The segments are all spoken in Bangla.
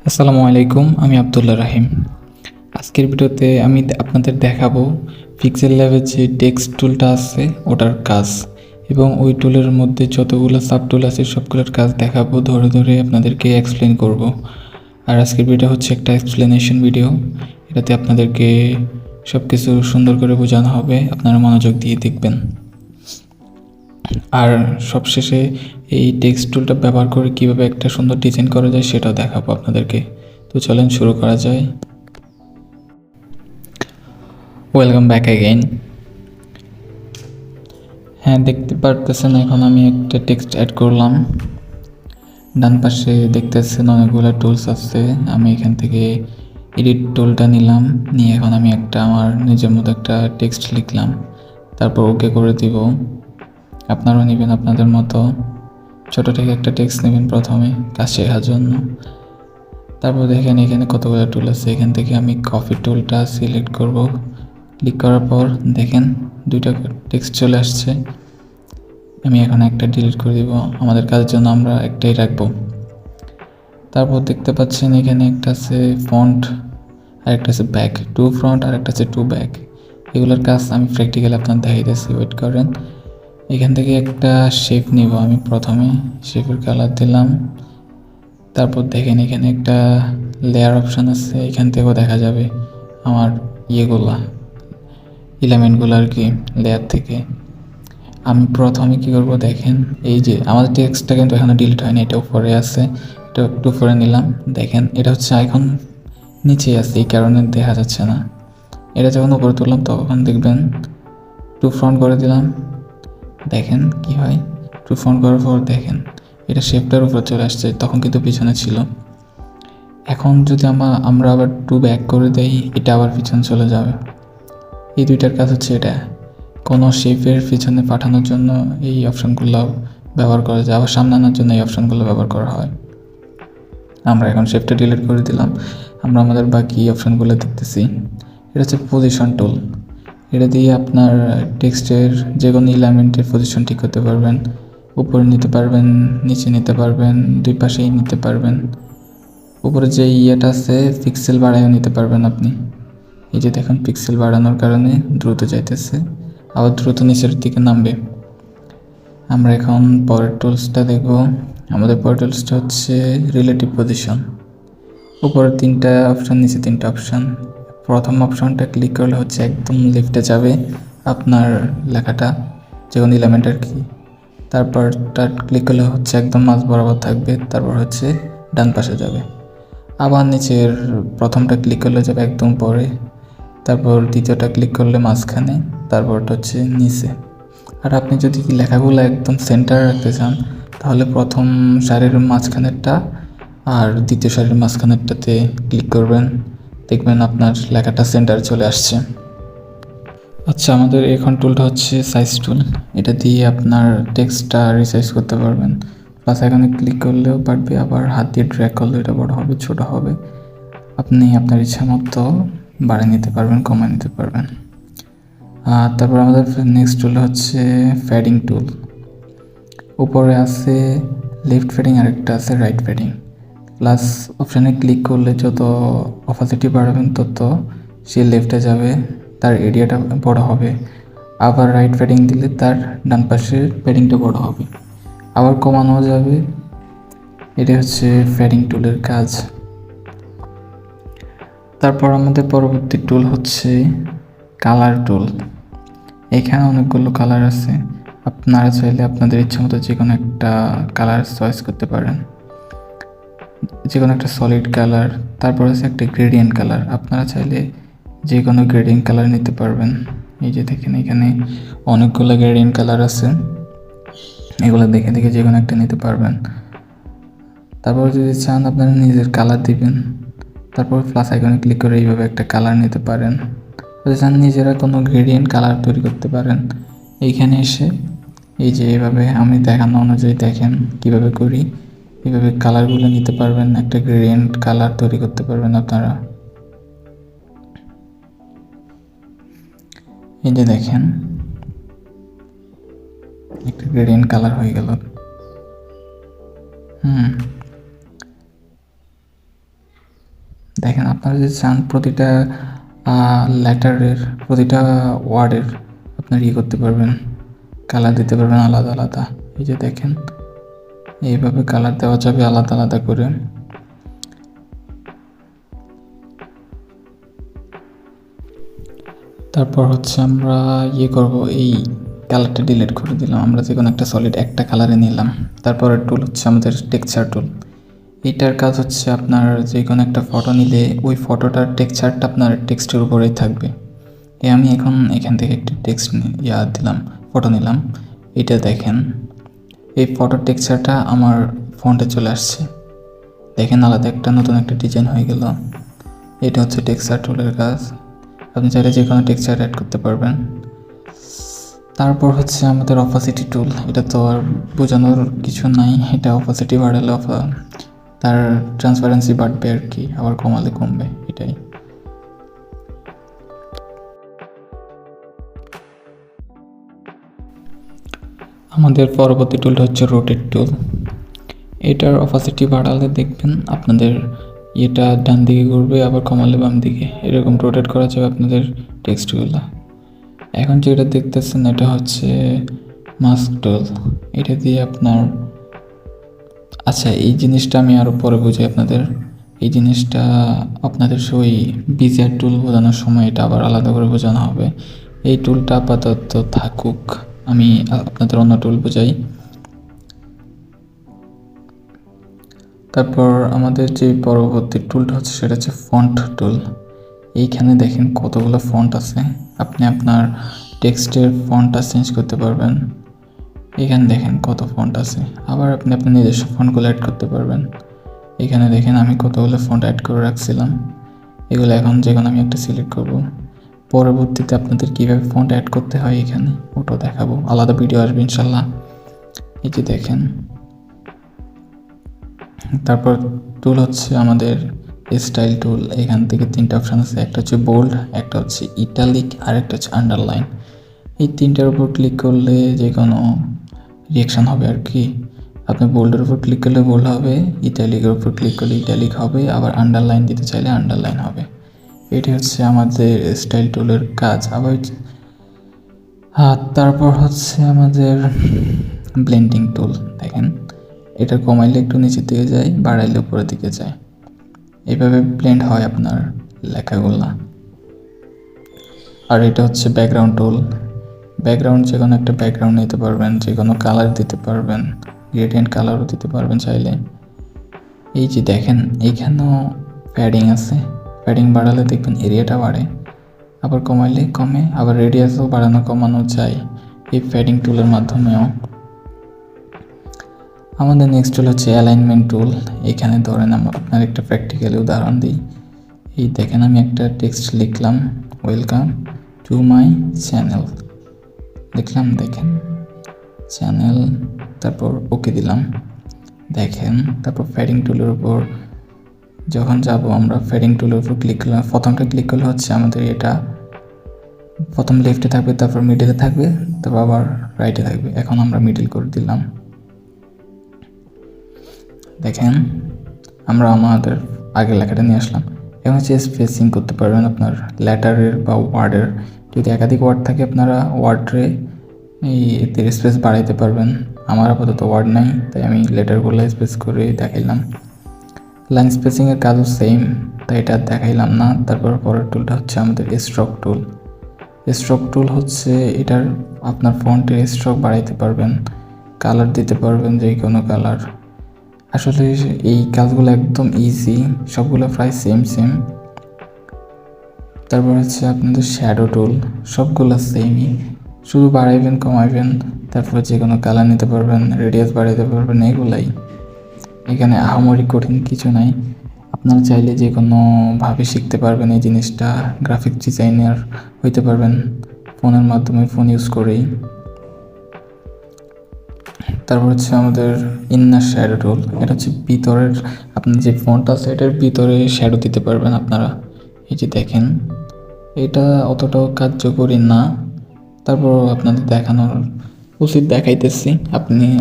আসসালামু আলাইকুম, আমি আব্দুল্লাহ রাহিম। আজকের ভিডিওতে আমি আপনাদের দেখাবো পিক্সেল ল্যাবের যে টেক্সট টুলটা আছে ওটার কাজ, এবং ওই টুলের মধ্যে যতগুলো সাব টুল আছে সবগুলোর কাজ দেখাবো, ধরে ধরে আপনাদেরকে এক্সপ্লেন করব। আর আজকের ভিডিও হচ্ছে একটা এক্সপ্লেনেশন ভিডিও, এটাতে আপনাদেরকে সব কিছু সুন্দর করে বোঝানো হবে, আপনারা মনোযোগ দিয়ে দেখবেন। আর সবশেষে এই টেক্সট টুলটা ব্যবহার করে কীভাবে একটা সুন্দর ডিজাইন করা যায় সেটাও দেখাবো আপনাদেরকে। তো চলেন শুরু করা যায়। Welcome back again. হ্যাঁ, দেখতে পারতেছেন এখন আমি একটা টেক্সট অ্যাড করলাম। ডান পাশে দেখতেছেন অনেকগুলো টুলস আছে, আমি এখান থেকে এডিট টুলটা নিলাম, নিয়ে এখন আমি একটা আমার নিজের মতো একটা টেক্সট লিখলাম, তারপর ওকে করে দিব। আপনারাও নেবেন আপনাদের মতো, ছোটো থেকে একটা টেক্সট নেবেন প্রথমে কাজ শেখার জন্য। তারপর দেখেন এখানে কতগুলো টুল আছে, এখান থেকে আমি কপি টুলটা সিলেক্ট করব। ক্লিক করার পর দেখেন দুইটা টেক্সট চলে আসছে। আমি এখন একটা ডিলিট করে দিব, আমাদের কাজের জন্য আমরা একটাই রাখবো। তারপর দেখতে পাচ্ছেন এখানে একটা আছে ফন্ট আর একটা আছে ব্যাক, টু ফ্রন্ট আর একটা আছে টু ব্যাক। এগুলোর কাজ আমি প্র্যাকটিক্যালি আপনার দেখাইতেছি, ওয়েট করেন। এখান থেকে একটা শেপ নিব, আমি প্রথমে শেপের কালার দিলাম। তারপর দেখেন এখানে একটা লেয়ার অপশান আছে, এখান থেকেও দেখা যাবে আমার এলিমেন্টগুলো আর কি লেয়ার থেকে। আমি প্রথমে কী করব দেখেন, এই যে আমাদের টেক্সটটা কিন্তু এখনও ডিলিট হয়নি, এটা উপরে আছে, এটা একটু উপরে নিলাম। দেখেন এটা হচ্ছে এখন নিচে আছে, এই কারণে দেখা যাচ্ছে না। এটা যখন উপরে তুললাম তখন দেখবেন টু ফ্রন্ট করে দিলাম, দেখেন কি হয়। টু ফ্রন্ট করার পর দেখেন এটা শেপটার উপর চলে আসছে, তখন কিন্তু পিছনে ছিল। এখন যদি আমরা আবার টু ব্যাক করে দেই, এটা আবার পিছনে চলে যাবে। এই দুইটার কাজ হচ্ছে এটা, কোনো শেপের পিছনে পাঠানোর জন্য এই অপশানগুলো ব্যবহার করা যায়, আবার সামনে আনার জন্য এই অপশানগুলো ব্যবহার করা হয়। আমরা এখন শেপটা ডিলিট করে দিলাম, আমরা আমাদের বাকি অপশানগুলো দেখতেছি। এটা হচ্ছে পজিশন টুল, এটা দিয়ে আপনার টেক্সটের যে কোনো এলিমেন্টের পজিশন ঠিক করতে পারবেন, উপরে নিতে পারবেন, নিচে নিতে পারবেন, দুই পাশেই নিতে পারবেন। উপরে যে ইয়েটা আছে পিক্সেল বাড়ায়ও নিতে পারবেন আপনি। এই যে দেখুন পিক্সেল বাড়ানোর কারণে দ্রুত যাইতেছে, আবার দ্রুত নিচের দিকে নামবে। আমরা এখন পরের টুলসটা দেখব। আমাদের পরের টুলসটা হচ্ছে রিলেটিভ পজিশন। উপরে তিনটা অপশান, নিচে তিনটা অপশান। প্রথম অপশানটা ক্লিক করলে হচ্ছে একদম লেফটে যাবে আপনার লেখাটা, যে কোনো এলিমেন্ট আর কি। তারপরটা ক্লিক করলে হচ্ছে একদম মাঝ বরাবর থাকবে, তারপর হচ্ছে ডান পাশে যাবে। আবার নিচের প্রথমটা ক্লিক করলে যাবে একদম পরে, তারপর দ্বিতীয়টা ক্লিক করলে মাঝখানে, তারপরটা হচ্ছে নিচে। আর আপনি যদি লেখাগুলো একদম সেন্টারে রাখতে চান তাহলে প্রথম সারির মাঝখানেরটা আর দ্বিতীয় সারির মাঝখানেরটাতে ক্লিক করবেন, দেখবেন আপনার লেখাটা সেন্টারে চলে আসছে। আচ্ছা, আমাদের এখন টুলটা হচ্ছে সাইজ টুল, এটা দিয়ে আপনার টেক্সটটা রিসাইজ করতে পারবেন। প্লাস এখানে ক্লিক করলেও পারবে, আবার হাত দিয়ে ড্র্যাগ করলে এটা বড় হবে ছোট হবে, আপনি আপনার ইচ্ছা মতো বাড়িয়ে নিতে পারবেন, কমিয়ে নিতে পারবেন। আর তারপর আমাদের নেক্সট টুল হচ্ছে ফ্যাডিং টুল। উপরে আছে লেফট ফ্যাডিং আর একটা আছে রাইট ফ্যাডিং। প্লাস অপশানে ক্লিক করলে যত অপাসিটি বাড়াবেন তত সে লেফটে যাবে, তার এরিয়াটা বড় হবে। আবার রাইট ফ্যাডিং দিলে তার ডান পাশের ফ্যাডিংটা বড় হবে, আবার কমানো যাবে। এটা হচ্ছে ফ্যাডিং টুলের কাজ। তারপর আমাদের পরবর্তী টুল হচ্ছে কালার টুল। এখানে অনেকগুলো কালার আছে, আপনারা চাইলে আপনাদের ইচ্ছা মতো যে কোনো একটা কালার চয়েস করতে পারেন, যে কোনো একটা সলিড কালার। তারপর আছে একটা গ্রেডিয়েন্ট কালার, আপনারা চাইলে যে কোনো গ্রেডিয়েন্ট কালার নিতে পারবেন। এই যে দেখেন এখানে অনেকগুলো গ্রেডিয়েন্ট কালার আছে, এগুলো দেখে দেখে যে কোনো একটা নিতে পারবেন। তারপর যদি চান আপনারা নিজের কালার দিবেন, তারপর প্লাস আইকনে ক্লিক করে এইভাবে একটা কালার নিতে পারেন। যদি চান নিজেরা কোনো গ্রেডিয়েন্ট কালার তৈরি করতে পারেন, এইখানে এসে এই যে এইভাবে আমি দেখানো অনুযায়ী দেখেন কিভাবে করি, এইভাবে কালারগুলো নিতে পারবেন, একটা গ্রেডিয়েন্ট কালার তৈরি করতে পারবেন আপনারা। এই যে দেখেন একটা গ্রেডিয়েন্ট কালার হয়ে গেল। দেখেন আপনারা যদি চান প্রতিটা লেটারের, প্রতিটা ওয়ার্ডের আপনার করতে পারবেন, কালার দিতে পারবেন আলাদা আলাদা। এই যে দেখেন এইভাবে কালার দেওয়া যাবে আলাদা আলাদা করে। তারপর হচ্ছে আমরা করব, এই কালারটা ডিলিট করে দিলাম, আমরা যে কোনো একটা সলিড একটা কালারে নিলাম। তারপরের টুল হচ্ছে আমাদের টেক্সচার টুল। এইটার কাজ হচ্ছে আপনার যে কোনো একটা ফটো নিলে ওই ফটোটার টেক্সচারটা আপনার টেক্সটের উপরেই থাকবে। আমি এখন এখান থেকে একটা টেক্সট দিলাম, ফটো নিলাম। এটা দেখেন এই ফটোর টেক্সচারটা আমার ফন্টে চলে আসছে। দেখেন আলাদা একটা নতুন একটা ডিজাইন হয়ে গেল। এটা হচ্ছে টেক্সচার টুলের কাজ। আপনি চাইলে যে কোনো টেক্সচার অ্যাড করতে পারবেন। তারপর হচ্ছে আমাদের অপাসিটি টুল। এটা তো আর বোঝানোর কিছু নাই, এটা অপাসিটি বাড়ালে তার ট্রান্সপারেন্সি বাড়বে আর কি, আবার কমালে কমবে, এটাই। আমাদের পরবর্তী টুলটা হচ্ছে রোটেট টুল। এটার অপাসিটি বাড়ালে দেখবেন আপনাদের এটা ডান দিকে ঘুরবে, আবার কমালে বাম দিকে, এরকম রোটেট করা যাবে আপনাদের টেক্সটগুলো। এখন যেটা দেখতেছেন এটা হচ্ছে মাস্ক টুল। এটা দিয়ে আপনার, আচ্ছা এই জিনিসটা আমি আরও পরে বুঝাই আপনাদের। এই জিনিসটা আপনাদের ওই বিজিআর টুল বোঝানোর সময় এটা আবার আলাদা করে বোঝানো হবে। এই টুলটা আপাতত থাকুক, আমি আপনাদের অন্য টুল বোঝাই। তারপর আমাদের যে পরবর্তী টুলটা হচ্ছে সেটা হচ্ছে ফন্ট টুল। এইখানে দেখেন কতগুলো ফন্ট আছে, আপনি আপনার টেক্সটের ফন্টটা চেঞ্জ করতে পারবেন। এখানে দেখেন কত ফন্ট আছে, আবার আপনি আপনার নিজস্ব ফন্টগুলো অ্যাড করতে পারবেন। এখানে দেখেন আমি কতগুলো ফন্ট অ্যাড করে রাখছিলাম, এগুলো এখন যে কোনো আমি একটা সিলেক্ট করব। পরবর্তীতে আপনাদের কীভাবে ফন্ট অ্যাড করতে হয় এখানে ওটাও দেখাবো, আলাদা ভিডিও আসবে ইনশাল্লাহ। এই যে দেখেন। তারপর টুল হচ্ছে আমাদের স্টাইল টুল। এখান থেকে তিনটা অপশান আছে, একটা হচ্ছে বোল্ড, একটা হচ্ছে ইটালিক, আর একটা হচ্ছে আন্ডারলাইন। এই তিনটার উপর ক্লিক করলে যে কোনো রিয়াকশান হবে আর কি। আপনি বোল্ডের উপর ক্লিক করলে বোল্ড হবে, ইটালিকের উপর ক্লিক করলে ইটালিক হবে, আবার আন্ডারলাইন দিতে চাইলে আন্ডারলাইন হবে। এটি হচ্ছে আমাদের স্টাইল টুলের কাজ। আবার তারপর হচ্ছে আমাদের ব্লেন্ডিং টুল। দেখেন এটা কমাইলে একটু নিচের দিকে যায়, বাড়াইলে উপরের দিকে যায়, এইভাবে ব্লেন্ড হয় আপনার লেখাগুলা। আর এটা হচ্ছে ব্যাকগ্রাউন্ড টুল। ব্যাকগ্রাউন্ড যে কোনো একটা ব্যাকগ্রাউন্ড নিতে পারবেন, যে কোনো কালার দিতে পারবেন, গ্রেডিয়েন্ট কালারও দিতে পারবেন চাইলে। এই যে দেখেন এইখানেও প্যাডিং আছে, প্যাডিং বাড়ালে দেখবেন এরিয়াটা বাড়ে, আবার কমাইলে কমে, আবার রেডিয়াসও বাড়ানো কমানো যায় এই প্যাডিং টুলের মাধ্যমেও। আমাদের নেক্সট টুল হচ্ছে অ্যালাইনমেন্ট টুল। এখানে ধরেন আমরা আপনার একটা প্র্যাকটিক্যালি উদাহরণ দিই। এই দেখেন আমি একটা টেক্সট লিখলাম, ওয়েলকাম টু মাই চ্যানেল লিখলাম, দেখেন চ্যানেল, তারপর ওকে দিলাম। দেখেন তারপর ফেডিং টুলের উপর যখন যাব আমরা, ফেডিং টুলের উপর ক্লিক করলাম, প্রথমটা ক্লিক করলে হচ্ছে আমাদের এটা প্রথম লেফটে থাকবে, তারপর মিডলে থাকবে, তারপর আবার রাইটে থাকবে। এখন আমরা মিডল করে দিলাম। দেখেন আমরা আমাদের আগের লেখাটা নিয়ে আসলাম। এখন হচ্ছে স্পেসিং করতে পারবেন আপনার লেটারের বা ওয়ার্ডের। যদি একাধিক ওয়ার্ড থাকে আপনারা ওয়ার্ডে এই এতে স্পেস বাড়াইতে পারবেন। আমার আপাতত ওয়ার্ড নাই, তাই আমি লেটারগুলো স্পেস করে দেখাইলাম। লাইন স্পেসিংয়ের কাজও সেম, তাই এটা দেখাইলাম না। তারপর পরের টুলটা হচ্ছে আমাদের স্ট্রোক টুল। স্ট্রোক টুল হচ্ছে এটার আপনার ফন্টের স্ট্রোক বাড়াইতে পারবেন, কালার দিতে পারবেন, যে কোনো কালার। আসলে এই কাজগুলো একদম ইজি, সবগুলো প্রায় সেম। তারপর হচ্ছে আপনাদের শ্যাডো টুল, সবগুলো সেমই, শুধু বাড়াইবেন কমাইবেন, তারপরে যে কোনো কালার নিতে পারবেন, রেডিয়াস বাড়াইতে পারবেন, এগুলাই। এখানে আহামরি কঠিন কিছু নাই, আপনারা চাইলে যে কোনোভাবে শিখতে পারবেন এই জিনিসটা। গ্রাফিক ডিজাইনার হইতে পারবেন ফোনের মাধ্যমে, ফোন ইউজ করেই। তারপর হচ্ছে আমাদের ইনার শ্যাডো টুল। এটা হচ্ছে ভিতরের আপনার যে ফন্ট আছে এটার ভিতরে শ্যাডো দিতে পারবেন আপনারা। এই যে দেখেন এটা অতটাও কার্যকরী না, তারপর আপনাদের দেখানোর উচিত, দেখাইতেছি।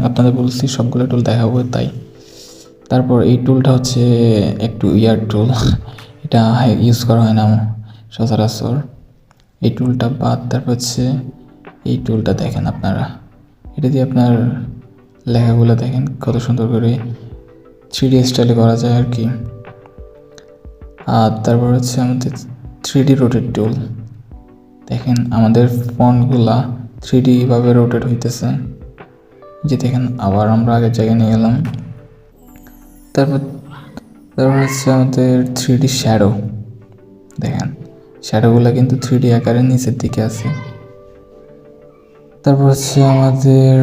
আপনাদের বলছি সবগুলো টুল দেখাবো তাই। তারপর এই টুলটা হচ্ছে একটু ইয়ার টুল। এটা ইউজ করা হয় না সচরাচর। এই টুলটা বাদ, তারপর হচ্ছে এই টুলটা দেখেন আপনারা, এটা দিয়ে আপনার লেখাগুলো দেখেন কত সুন্দর করে 3D স্টাইলে করা যায় আর কি। আর তারপর হচ্ছে আমাদের 3D রোটেট টুল, দেখেন আমাদের ফন্টগুলা 3D ভাবে রোটেট হইতেছে, যে দেখেন আবার আমরা আগের জায়গায় নিয়ে গেলাম। তারপর হচ্ছে আমাদের 3D শ্যাডো, দেখেন শ্যাডোগুলো কিন্তু 3D আকারে নিচের দিকে আছে। তারপর হচ্ছে আমাদের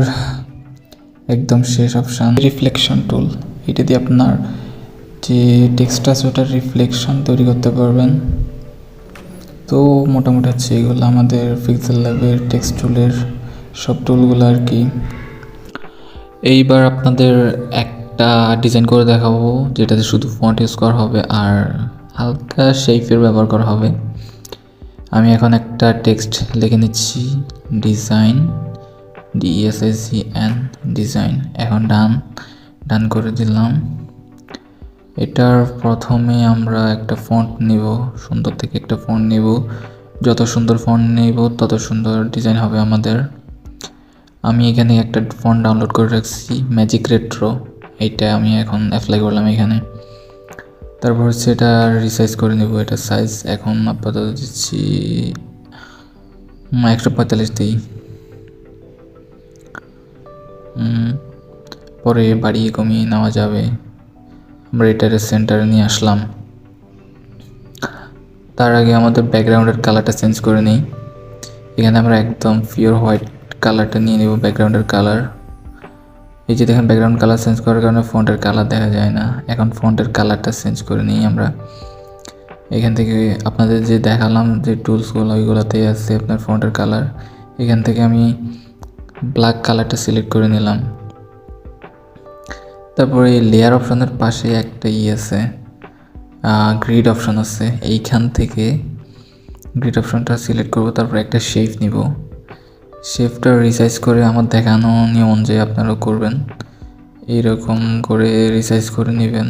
একদম শেষ অপশান রিফ্লেকশন টুল, এটা দিয়ে আপনার যে টেক্সট আছে ওটার রিফ্লেকশন তৈরি করতে পারবেন। তো মোটামুটি হচ্ছে এগুলো আমাদের পিক্সেল ল্যাবের টেক্সট টুলের সব টুলগুলো আর কি। এইবার আপনাদের একটা ডিজাইন করে দেখাবো যেটাতে শুধু ফন্ট ইউজ করা হবে আর হালকা শেপের ব্যবহার করা হবে। আমি এখন একটা টেক্সট লিখে নিচ্ছি, ডিজাইন, DESIGN ডিজাইন। এখন ডান করে দিলাম। এটার প্রথমে আমরা একটা ফন্ট নিব, সুন্দর থেকে একটা ফন্ট নিব, যত সুন্দর ফন্ট নিব তত সুন্দর ডিজাইন হবে আমাদের। আমি এখানে একটা ফন্ট ডাউনলোড করে রাখছি, ম্যাজিক রেট্রো, এইটা আমি এখন অ্যাপ্লাই করলাম এখানে। তারপর হচ্ছে এটা রিসাইজ করে নেব, এটা সাইজ এখন আপাতত দিচ্ছি 145 দিই, পরে বাড়িয়ে কমিয়ে নেওয়া যাবে। আমরা এটারে সেন্টারে নিয়ে আসলাম। তার আগে আমাদের ব্যাকগ্রাউন্ডের কালারটা চেঞ্জ করে নিই। এখানে আমরা একদম পিওর হোয়াইট কালারটা নিয়ে নেব, ব্যাকগ্রাউন্ডের কালার। এই যে দেখেন ব্যাকগ্রাউন্ড কালার চেঞ্জ করার কারণে ফন্টের কালার দেখা যায় না, এখন ফন্টের কালারটা চেঞ্জ করে নিই আমরা। এখান থেকে আপনাদের যে দেখালাম যে টুলসগুলো ওইগুলোতেই আছে আপনার ফন্টের কালার। এখান থেকে আমি ব্ল্যাক কালারটা সিলেক্ট করে নিলাম। তারপরে এই লেয়ার অপশনের পাশে একটা আছে, গ্রিড অপশন আছে, এইখান থেকে গ্রিড অপশনটা সিলেক্ট করব। তারপর একটা শেপ নিব, শেপটা রিসাইজ করে আমার দেখানো নিয়ম অনুযায়ী আপনারাও করবেন, এইরকম করে রিসাইজ করে নেবেন।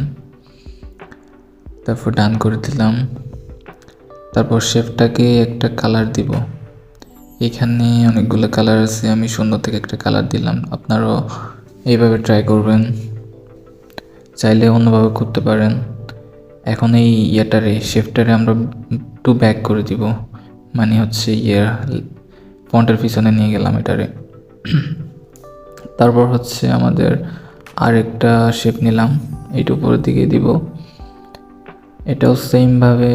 তারপর ডান করে দিলাম। তারপর শেপটাকে একটা কালার দিব, এখানে অনেকগুলো কালার আছে, আমি সুন্দর থেকে একটা কালার দিলাম। আপনারাও এইভাবে ট্রাই করবেন, চাইলে অন্যভাবে করতে পারেন। এখন এই শেপটারে আমরা একটু ব্যাক করে দিব, মানে হচ্ছে ফন্টের পিছনে নিয়ে গেলাম এটারে। তারপর হচ্ছে আমাদের আরেকটা শেপ নিলাম, এইটা উপরের দিকে দিব। এটাও সেমভাবে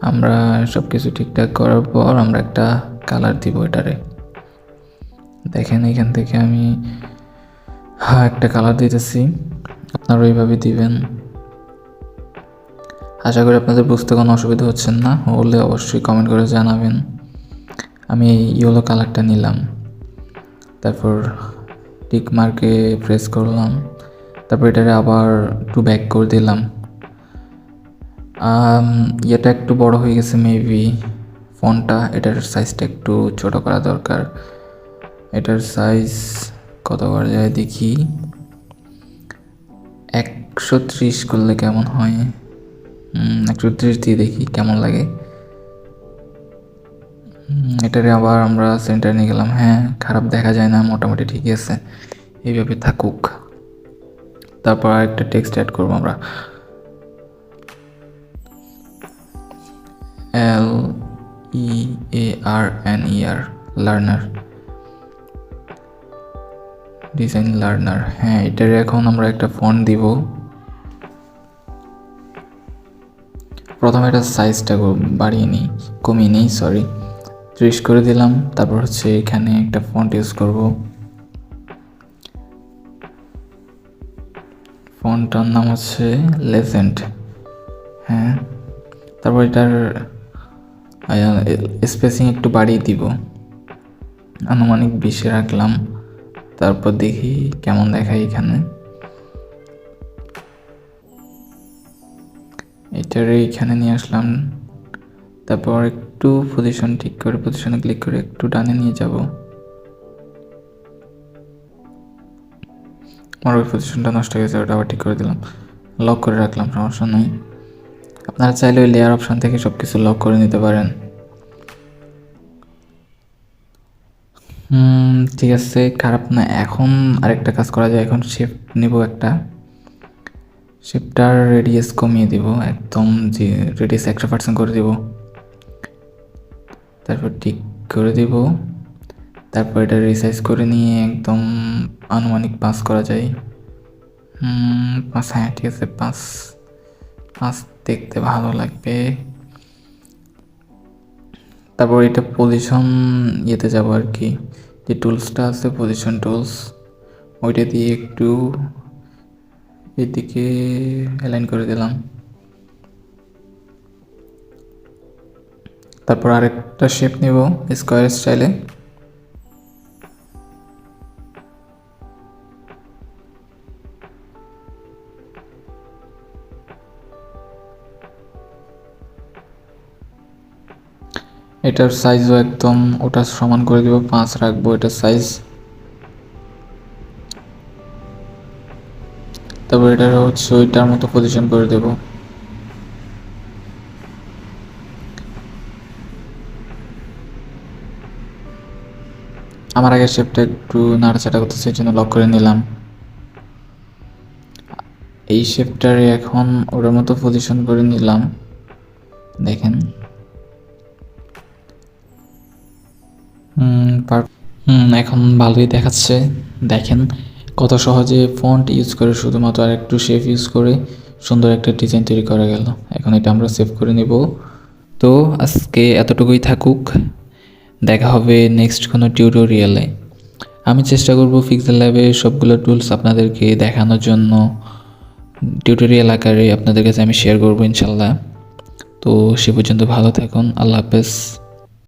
আমরা সব কিছু ঠিকঠাক করার পর আমরা একটা কালার দিব এটারে। দেখেন এখান থেকে আমি একটা কালার দিতেছি, আপনারা এইভাবে দিবেন। আশা করি আপনাদের বুঝতে কোনো অসুবিধা হচ্ছে না, হলে অবশ্যই কমেন্ট করে জানাবেন। আমি এই ইয়েলো কালারটা নিলাম, তারপর টিক মার্কে প্রেস করলাম, তারপর এটারে আবার একটু ব্যাক করে দিলাম। এটা একটু বড় হয়ে গেছে মেবি ফন্টটা, এটার সাইজটা একটু ছোট করা দরকার। এটার সাইজ কত করা যায় দেখি, 130 করলে কেমন হয়, 130 দিয়ে দেখি কেমন লাগে। এটারে আবার আমরা সেন্টার নিয়ে গেলাম, হ্যাঁ খারাপ দেখা যায় না, মোটামুটি ঠিকই আছে, এইভাবে থাকুক। তারপর আরেকটা টেক্সট অ্যাড করবো আমরা, LEARNER, লার্নার, ডিজাইন লার্নার। হ্যাঁ এটারে এখন আমরা একটা ফন্ট দিব। প্রথমে এটা সাইজটা কমিয়ে নিই, 30 করে দিলাম। তারপর হচ্ছে এখানে একটা ফন্ট ইউজ করব, ফন্টটার নাম হচ্ছে লেজেন্ড। হ্যাঁ তারপর এটার স্পেসিং একটু বাড়িয়ে দিব, আনুমানিক 20 রাখলাম। তারপর দেখি কেমন দেখায় এখানে। এটারে এখানে নিয়ে আসলাম, তারপর একটু পজিশন ঠিক করে পজিশনে ক্লিক করে একটু ডানে নিয়ে যাব। আমার ওই পজিশনটা নষ্ট হয়ে গেছে, ওটা আবার ঠিক করে দিলাম, লক করে রাখলাম, সমস্যা নেই। আপনারা চাইলে ওই লেয়ার অপশন থেকে সব কিছু লক করে নিতে পারেন। ঠিক আছে, খারাপ না। এখন আরেকটা কাজ করা যায়, এখন শেপ নেব একটা, শেপটার রেডিয়াস কমিয়ে দিব, একদম যে রেডিয়াস 100% করে দিব, তারপর ঠিক করে দিব, তারপর এটা রিসাইজ করে নিয়ে একদম আনুমানিক 5 করা যায়। 5, হ্যাঁ ঠিক আছে, 5 দেখতে ভালো লাগবে। তারপর এটা পজিশন ইয়েতে যাব আর কি, যে টুলসটা আছে পজিশন টুলস, ওইটা দিয়ে একটু এদিকে অ্যালাইন করে দিলাম। তারপর আরেকটা শেপ নেব স্কোয়ার স্টাইলে। এটার সাইজও একদম ওটা সমান করে দিব, 5 রাখবো এটার সাইজ। তারপর এটার হচ্ছে ওইটার মতো পজিশন করে দেব। আমার আগে শেপটা একটু নাড়াচাড়া করতেছে, এই জন্য লক করে নিলাম। এই শেপটারে এখন ওটার মতো পজিশন করে নিলাম, দেখেন। এখন ভালোই দেখাচ্ছে, দেখেন কত সহজে ফন্ট ইউজ করে শুধুমাত্র আর একটু শেপ ইউজ করে সুন্দর একটা ডিজাইন তৈরি করা গেল। এখন এটা আমরা সেভ করে নেব। তো আজকে এতটুকুই থাকুক, দেখা হবে নেক্সট কোনো টিউটোরিয়ালে। আমি চেষ্টা করব পিক্সেল ল্যাবে সবগুলো টুলস আপনাদেরকে দেখানোর জন্য, টিউটোরিয়াল আকারে আপনাদের কাছে আমি শেয়ার করবো ইনশাল্লাহ। তো সে পর্যন্ত ভালো থাকুন, আল্লাহ হাফেজ।